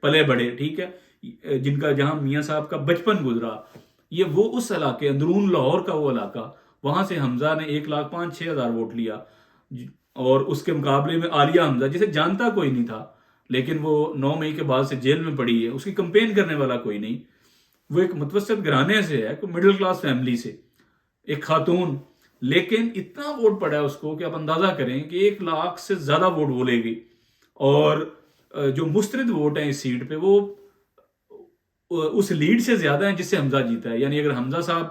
پلے بڑے، ٹھیک ہے، جن کا جہاں میاں صاحب کا بچپن گزرا، یہ وہ اس علاقے اندرون لاہور کا وہ علاقہ، وہاں سے حمزہ نے 1,05,000 ووٹ لیا، اور اس کے مقابلے میں عالیہ حمزہ جسے جانتا کوئی نہیں تھا، لیکن وہ 9 مئی کے بعد سے جیل میں پڑی ہے، اس کی کمپین کرنے والا کوئی نہیں، وہ ایک متوسط گھرانے سے ہے، کوئی مڈل کلاس فیملی سے، ایک خاتون، لیکن اتنا ووٹ پڑا ہے اس کو کہ آپ اندازہ کریں کہ 1,00,000 سے زیادہ ووٹ وہ لے گئی، اور جو مسترد ووٹ ہیں اس سیٹ پہ وہ اس لیڈ سے زیادہ ہیں جس سے حمزہ جیتا ہے، یعنی اگر حمزہ صاحب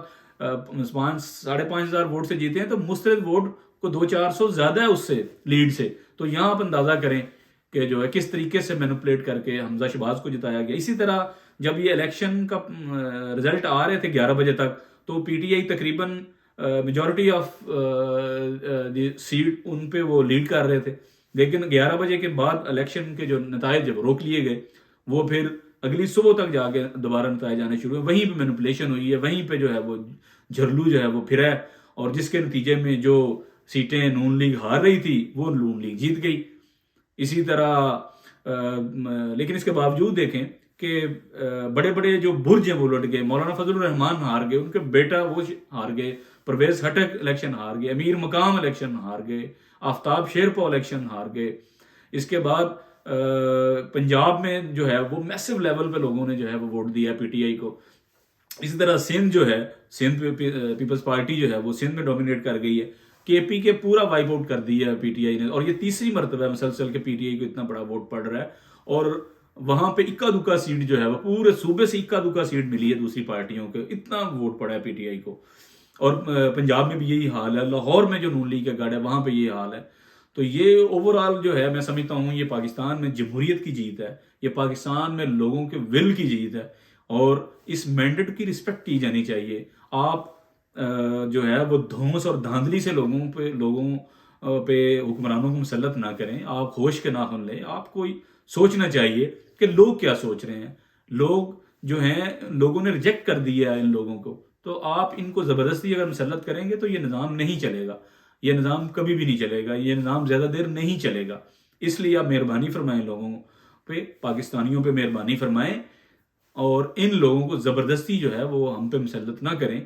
5,500 ووٹ سے جیتے ہیں تو مسترد ووٹ کو 200-400 زیادہ ہے اس سے، لیڈ سے، تو یہاں آپ اندازہ کریں کہ جو ہے کس طریقے سے مینوپولیٹ کر کے حمزہ شہباز کو جتایا گیا۔ اسی طرح جب یہ الیکشن کا رزلٹ آ رہے تھے 11 بجے تک، تو پی ٹی آئی تقریباً میجورٹی آف دی سیٹ ان پہ وہ لیڈ کر رہے تھے، لیکن 11 بجے کے بعد الیکشن کے جو نتائج جب روک لیے گئے، وہ پھر اگلی صبح تک جا کے دوبارہ نتائج آنے شروع ہوئے، وہیں پہ مینوپولیشن ہوئی ہے، وہیں پہ جو ہے وہ جھرلو جو ہے وہ پھرا ہے، اور جس کے نتیجے میں جو سیٹیں نون لیگ ہار رہی تھی وہ نون لیگ جیت گئی۔ اسی طرح لیکن اس کے باوجود دیکھیں کہ بڑے بڑے جو برج ہیں وہ لٹ گئے، مولانا فضل الرحمان ہار گئے، ان کے بیٹا وہ ہار گئے، پرویز خٹک الیکشن ہار گئے، امیر مقام الیکشن ہار گئے، آفتاب شیرپا الیکشن ہار گئے۔ اس کے بعد پنجاب میں جو ہے وہ میسو لیول پہ لوگوں نے جو ہے وہ ووٹ دیا پی ٹی آئی کو۔ اسی طرح سندھ جو ہے، سندھ پیپلز پارٹی جو ہے وہ سندھ میں ڈومینیٹ کر گئی ہے، کے پی کے پورا وائپ آؤٹ کر دیا ہے پی ٹی آئی نے، اور یہ تیسری مرتبہ ہے مسلسل کہ پی ٹی آئی کو اتنا بڑا ووٹ پڑ رہا ہے، اور وہاں پہ اکا دکا سیٹ جو ہے وہ پورے صوبے سے اکا دکا سیٹ ملی ہے دوسری پارٹیوں کے، اتنا ووٹ پڑا ہے پی ٹی آئی کو۔ اور پنجاب میں بھی یہی حال ہے، لاہور میں جو نون لیگ کا گڑھ ہے وہاں پہ یہ حال ہے۔ تو یہ اوور آل جو ہے میں سمجھتا ہوں یہ پاکستان میں جمہوریت کی جیت ہے، یہ پاکستان میں لوگوں کے ول کی جیت ہے، اور اس مینڈیٹ کی رسپیکٹ کی جانی چاہیے۔ آپ جو ہے وہ دھونس اور دھاندلی سے لوگوں پہ حکمرانوں کو مسلط نہ کریں، آپ ہوش کے ناخن لیں، آپ کو سوچنا چاہیے کہ لوگ کیا سوچ رہے ہیں۔ لوگ جو ہیں، لوگوں نے ریجیکٹ کر دیا ہے ان لوگوں کو، تو آپ ان کو زبردستی اگر مسلط کریں گے تو یہ نظام نہیں چلے گا، یہ نظام کبھی بھی نہیں چلے گا، یہ نظام زیادہ دیر نہیں چلے گا۔ اس لیے آپ مہربانی فرمائیں، لوگوں پہ، پاکستانیوں پہ مہربانی فرمائیں، اور ان لوگوں کو زبردستی جو ہے وہ ہم پہ مسلط نہ کریں،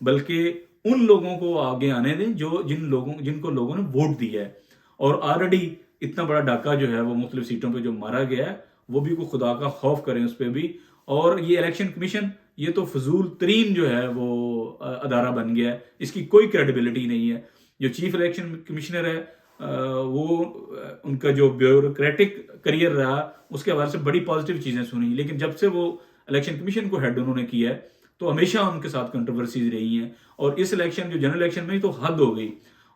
بلکہ ان لوگوں کو آگے آنے دیں جن کو لوگوں نے ووٹ دیا ہے۔ اور آلریڈی اتنا بڑا ڈاکہ جو ہے وہ مختلف سیٹوں پہ جو مارا گیا ہے، وہ بھی کوئی خدا کا خوف کریں اس پہ بھی۔ اور یہ الیکشن کمیشن یہ تو فضول ترین جو ہے وہ ادارہ بن گیا ہے، اس کی کوئی کریڈیبلٹی نہیں ہے۔ جو چیف الیکشن کمشنر ہے وہ ان کا جو بیوروکریٹک کریئر رہا اس کے حوالے سے بڑی پازیٹیو چیزیں سنی، لیکن جب سے وہ الیکشن کمیشن کو ہیڈ انہوں نے کیا ہے تو ہمیشہ ان کے ساتھ کنٹروورسیز رہی ہیں، اور اس الیکشن جو جنرل الیکشن میں تو حد ہو گئی،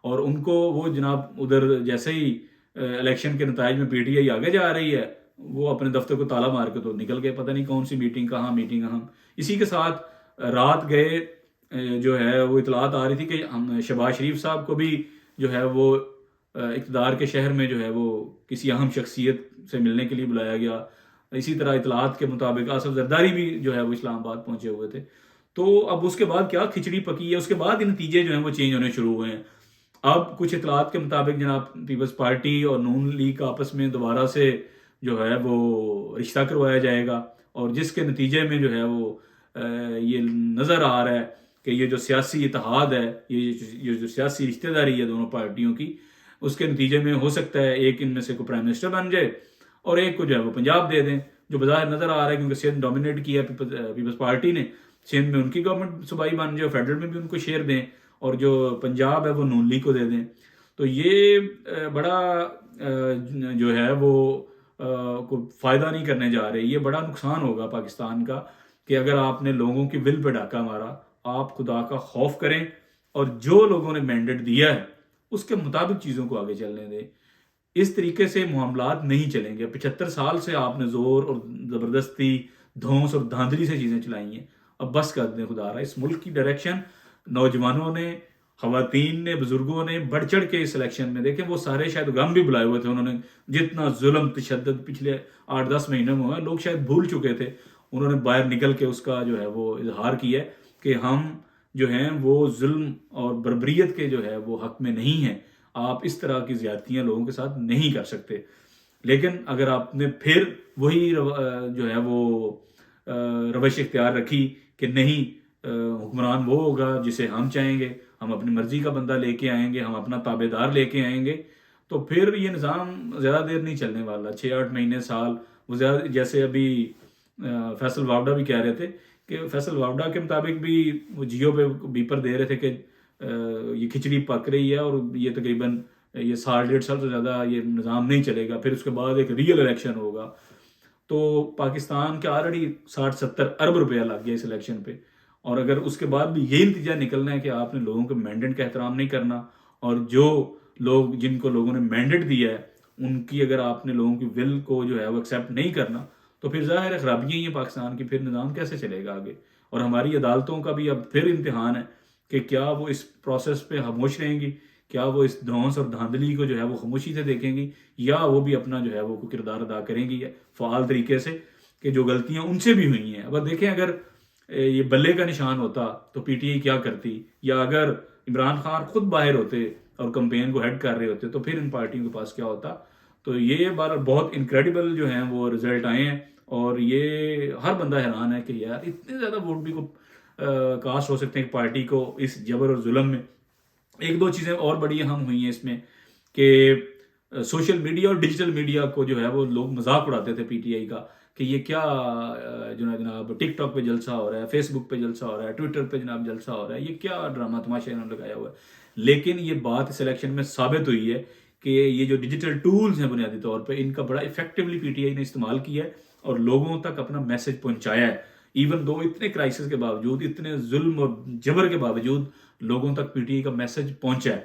اور ان کو وہ جناب ادھر جیسے ہی الیکشن کے نتائج میں پی ٹی آئی آگے جا رہی ہے، وہ اپنے دفتر کو تالا مار کے تو نکل گئے، پتہ نہیں کون سی میٹنگ کہاں۔ اسی کے ساتھ رات گئے جو ہے وہ اطلاعات آ رہی تھی کہ شہباز شریف صاحب کو بھی جو ہے وہ اقتدار کے شہر میں جو ہے وہ کسی اہم شخصیت سے ملنے کے لیے بلایا گیا۔ اسی طرح اطلاعات کے مطابق آصف زرداری بھی جو ہے وہ اسلام آباد پہنچے ہوئے تھے۔ تو اب اس کے بعد کیا کھچڑی پکی ہے، اس کے بعد نتیجے جو ہیں وہ چینج ہونے شروع ہوئے ہیں۔ اب کچھ اطلاعات کے مطابق جناب پیپلز پارٹی اور نون لیگ کا آپس میں دوبارہ سے جو ہے وہ رشتہ کروایا جائے گا، اور جس کے نتیجے میں جو ہے وہ یہ نظر آ رہا ہے کہ یہ جو سیاسی اتحاد ہے، یہ جو سیاسی رشتہ داری ہے دونوں پارٹیوں کی، اس کے نتیجے میں ہو سکتا ہے ایک ان میں سے کوئی پرائم منسٹر بن جائے اور ایک کو جو ہے وہ پنجاب دے دیں، جو بظاہر نظر آ رہا ہے کیونکہ سندھ ڈومینیٹ کیا پیپلز پارٹی نے، سندھ میں ان کی گورنمنٹ صوبائی بن جائے، فیڈرل میں بھی ان کو شیئر دیں، اور جو پنجاب ہے وہ نون لیگ کو دے دیں۔ تو یہ بڑا جو ہے وہ کوئی فائدہ نہیں کرنے جا رہے، یہ بڑا نقصان ہوگا پاکستان کا، کہ اگر آپ نے لوگوں کی ول پہ ڈاکہ مارا، آپ خدا کا خوف کریں، اور جو لوگوں نے مینڈیٹ دیا ہے اس کے مطابق چیزوں کو آگے چلنے دیں۔ اس طریقے سے معاملات نہیں چلیں گے۔ 75 سال سے آپ نے زور اور زبردستی، دھونس اور دھاندلی سے چیزیں چلائی ہیں، اب بس کر دیں خدا رہا۔ اس ملک کی ڈائریکشن نوجوانوں نے، خواتین نے، بزرگوں نے بڑھ چڑھ کے اس الیکشن میں، دیکھیں وہ سارے شاید غم بھی بلائے ہوئے تھے، انہوں نے جتنا ظلم تشدد پچھلے 8-10 مہینے میں ہوا لوگ شاید بھول چکے تھے، انہوں نے باہر نکل کے اس کا جو ہے وہ اظہار کیا کہ ہم جو ہیں وہ ظلم اور بربریت کے جو ہے وہ حق میں نہیں ہیں، آپ اس طرح کی زیادتیاں لوگوں کے ساتھ نہیں کر سکتے. لیکن اگر آپ نے پھر وہی جو ہے وہ روش اختیار رکھی کہ نہیں حکمران وہ ہوگا جسے ہم چاہیں گے, ہم اپنی مرضی کا بندہ لے کے آئیں گے, ہم اپنا تابع دار لے کے آئیں گے, تو پھر یہ نظام زیادہ دیر نہیں چلنے والا. 6-8 مہینے سال وہ زیادہ, جیسے ابھی فیصل واوڈا بھی کہہ رہے تھے کہ فیصل واوڈا کے مطابق بھی وہ جیو پہ بیپر دے رہے تھے کہ یہ کھچڑی پک رہی ہے اور یہ تقریباً یہ 1.5 سال سے زیادہ یہ نظام نہیں چلے گا, پھر اس کے بعد ایک ریئل الیکشن ہوگا. تو پاکستان کے آلریڈی 60-70 ارب روپیہ لگ گیا اس الیکشن پہ, اور اگر اس کے بعد بھی یہی نتیجہ نکلنا ہے کہ آپ نے لوگوں کے مینڈیٹ کا احترام نہیں کرنا, اور جو لوگ جن کو لوگوں نے مینڈیٹ دیا ہے ان کی اگر آپ نے لوگوں کی ول کو جو ہے وہ ایکسیپٹ نہیں کرنا, تو پھر ظاہر ہے خرابیاں ہی ہیں پاکستان کی, پھر نظام کیسے چلے گا آگے. اور ہماری عدالتوں کا بھی اب پھر امتحان ہے کہ کیا وہ اس پروسیس پہ خاموش رہیں گی, کیا وہ اس دھونس اور دھاندلی کو جو ہے وہ خاموشی سے دیکھیں گی, یا وہ بھی اپنا جو ہے وہ کردار ادا کریں گی فعال طریقے سے, کہ جو غلطیاں ان سے بھی ہوئی ہیں. اب دیکھیں اگر یہ بلے کا نشان ہوتا تو پی ٹی آئی کیا کرتی, یا اگر عمران خان خود باہر ہوتے اور کمپین کو ہیڈ کر رہے ہوتے تو پھر ان پارٹیوں کے پاس کیا ہوتا. تو یہ بار بہت انکریڈیبل جو ہیں وہ رزلٹ آئے ہیں, اور یہ ہر بندہ حیران ہے کہ یار اتنے زیادہ ووٹ بھی کو کاسٹ ہو سکتے ہیں پارٹی کو اس جبر اور ظلم میں. ایک دو چیزیں اور بڑی اہم ہوئی ہیں اس میں کہ سوشل میڈیا اور ڈیجیٹل میڈیا کو جو ہے وہ لوگ مذاق اڑاتے تھے پی ٹی آئی کا کہ یہ کیا جناب ٹک ٹاک پہ جلسہ ہو رہا ہے, فیس بک پہ جلسہ ہو رہا ہے, ٹویٹر پہ جناب جلسہ ہو رہا ہے, یہ کیا ڈرامہ تماشا انہوں نے لگایا ہوا ہے. لیکن یہ بات اس الیکشن میں ثابت ہوئی ہے کہ یہ جو ڈیجیٹل ٹولز ہیں بنیادی طور پہ ان کا بڑا افیکٹولی پی ٹی آئی نے استعمال کیا ہے اور لوگوں تک اپنا میسج پہنچایا ہے. ایون دو اتنے کرائسس کے باوجود, اتنے ظلم اور جبر کے باوجود لوگوں تک پی ٹی آئی کا میسج پہنچا ہے,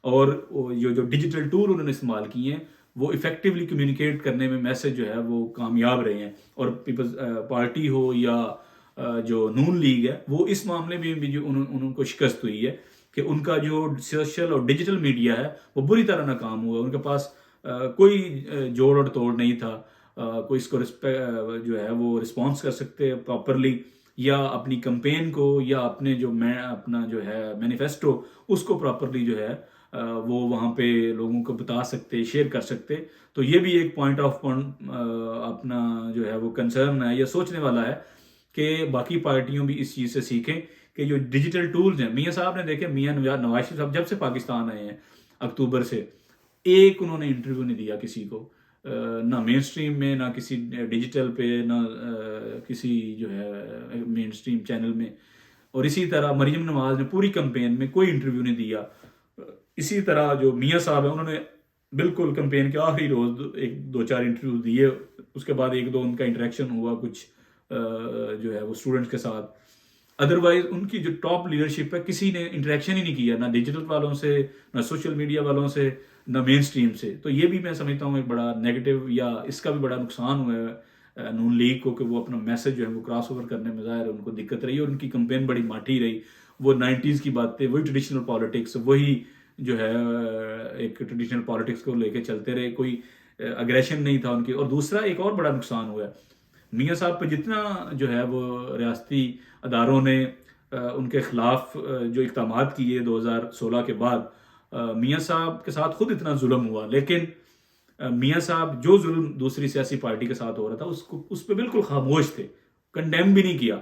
اور یہ جو ڈیجیٹل ٹول انہوں نے استعمال کیے ہیں وہ افیکٹولی کمیونیکیٹ کرنے میں میسج جو ہے وہ کامیاب رہے ہیں. اور پیپلز پارٹی ہو یا جو نون لیگ ہے وہ اس معاملے میں بھی جو ان کو شکست ہوئی ہے کہ ان کا جو سوشل اور ڈیجیٹل میڈیا ہے وہ بری طرح ناکام ہوا. ان کے پاس کوئی جوڑ اور توڑ نہیں تھا, کوئی اس کو جو ہے وہ رسپانس کر سکتے پراپرلی, یا اپنی کمپین کو یا اپنے جو اپنا جو ہے مینیفیسٹو اس کو پراپرلی جو ہے وہ وہاں پہ لوگوں کو بتا سکتے, شیئر کر سکتے. تو یہ بھی ایک پوائنٹ آف اپنا جو ہے وہ کنسرن ہے یا سوچنے والا ہے کہ باقی پارٹیوں بھی اس چیز سے سیکھیں کہ جو ڈیجیٹل ٹولز ہیں. میاں صاحب نے دیکھے, میاں نواز شریف صاحب جب سے پاکستان آئے ہیں اکتوبر سے, ایک انہوں نے انٹرویو نہیں دیا کسی کو, نہ مین سٹریم میں, نہ کسی ڈیجیٹل پہ, نہ کسی جو ہے مین سٹریم چینل میں. اور اسی طرح مریم نواز نے پوری کمپین میں کوئی انٹرویو نہیں دیا. اسی طرح جو میاں صاحب ہیں انہوں نے بالکل کمپین کے آخری روز 1-2-4 انٹرویو دیے, اس کے بعد 1-2 ان کا انٹریکشن ہوا کچھ جو ہے وہ اسٹوڈنٹس کے ساتھ. ادروائز ان کی جو ٹاپ لیڈرشپ ہے کسی نے انٹریکشن ہی نہیں کیا, نہ ڈیجیٹل والوں سے, نہ سوشل میڈیا والوں سے, نہ مین سٹریم سے. تو یہ بھی میں سمجھتا ہوں ایک بڑا نیگیٹو, یا اس کا بھی بڑا نقصان ہوا ہے نون لیگ کو کہ وہ اپنا میسج جو ہے وہ کراس اوور کرنے میں ظاہر ان کو دقت رہی, اور ان کی کمپین بڑی ماٹھی رہی. وہ 90s کی باتیں, وہی ٹریڈیشنل پالیٹکس, وہی جو ہے ایک ٹریڈیشنل پالیٹکس کو لے کے چلتے رہے, کوئی اگریشن نہیں تھا ان کی. اور دوسرا ایک اور بڑا نقصان ہوا ہے میاں صاحب پہ, جتنا جو ہے وہ ریاستی اداروں نے ان کے خلاف جو اقدامات کیے 2016 کے بعد, میاں صاحب کے ساتھ خود اتنا ظلم ہوا, لیکن میاں صاحب جو ظلم دوسری سیاسی پارٹی کے ساتھ ہو رہا تھا اس پہ بالکل خاموش تھے, کنڈیم بھی نہیں کیا.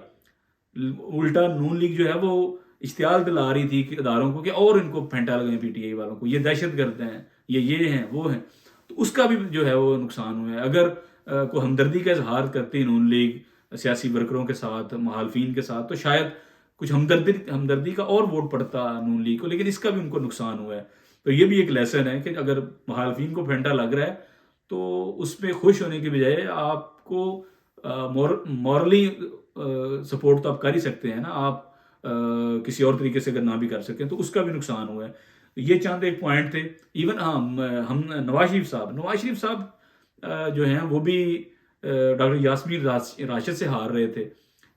الٹا نون لیگ جو ہے وہ اشتعال دلا رہی تھی کہ اداروں کو کہ اور ان کو پھینٹا لگائیں پی ٹی آئی والوں کو, یہ دہشت گرد ہیں, یہ ہیں, وہ ہیں. تو اس کا بھی جو ہے وہ نقصان ہوا ہے. اگر کوئی ہمدردی کا اظہار کرتی نون لیگ سیاسی ورکروں کے ساتھ, مخالفین کے ساتھ, تو شاید کچھ ہمدردی کا اور ووٹ پڑتا نون لیگ کو, لیکن اس کا بھی ان کو نقصان ہوا ہے. تو یہ بھی ایک لیسن ہے کہ اگر مخالفین کو پھینٹا لگ رہا ہے تو اس پہ خوش ہونے کی بجائے آپ کو مورلی سپورٹ تو آپ کر ہی سکتے ہیں نا, آپ کسی اور طریقے سے اگر نہ بھی کر سکیں تو اس کا بھی نقصان ہوا ہے. یہ چند ایک پوائنٹ تھے. ایون ہم نواز شریف صاحب جو ہیں وہ بھی ڈاکٹر یاسمین راشد سے ہار رہے تھے,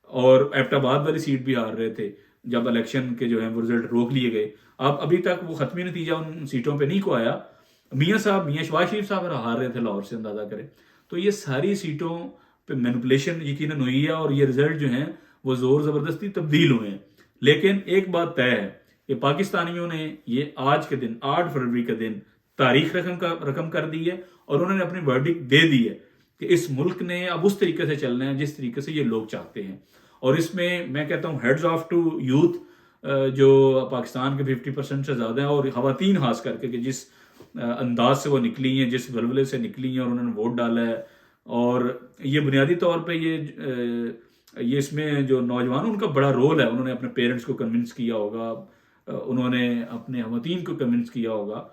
اور ایبٹ آباد والی سیٹ بھی ہار رہے تھے جب الیکشن کے جو ہیں وہ رزلٹ روک لیے گئے. ابھی تک وہ ختمی نتیجہ ان سیٹوں پہ نہیں کو آیا. میاں شہباز شریف صاحب ہار رہے تھے لاہور سے, اندازہ کریں. تو یہ ساری سیٹوں پہ مینپولیشن یقیناً ہوئی ہے, اور یہ رزلٹ جو ہیں وہ زور زبردستی تبدیل ہوئے ہیں. لیکن ایک بات طے ہے کہ پاکستانیوں نے یہ آج کے دن 8 فروری کا دن تاریخ رقم کر دی ہے، اور انہوں نے اپنی ورڈکٹ دے دی ہے کہ اس ملک نے اب اس طریقے سے چلنا ہے جس طریقے سے یہ لوگ چاہتے ہیں. اور اس میں کہتا ہوں ہیڈز آف ٹو یوتھ جو پاکستان کے 50% سے زیادہ ہیں، اور خواتین خاص کر کے، کہ جس انداز سے وہ نکلی ہیں، جس ولولے سے نکلی ہیں اور انہوں نے ووٹ ڈالا ہے. اور یہ بنیادی طور پہ یہ اس میں جو نوجوان ان کا بڑا رول ہے. انہوں نے اپنے پیرنٹس کو کنونس کیا ہوگا، انہوں نے اپنے خواتین کو کنونس کیا ہوگا،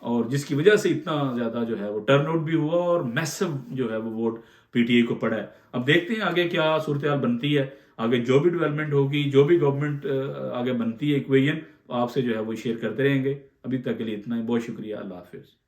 اور جس کی وجہ سے اتنا زیادہ جو ہے وہ ٹرن آؤٹ بھی ہوا اور میسو جو ہے وہ ووٹ پی ٹی آئی کو پڑا ہے. اب دیکھتے ہیں آگے کیا صورتحال بنتی ہے، آگے جو بھی ڈیولپمنٹ ہوگی، جو بھی گورنمنٹ آگے بنتی ہے ایکویژن، آپ سے جو ہے وہ شیئر کرتے رہیں گے. ابھی تک کے لیے اتنا ہی. بہت شکریہ. اللہ حافظ.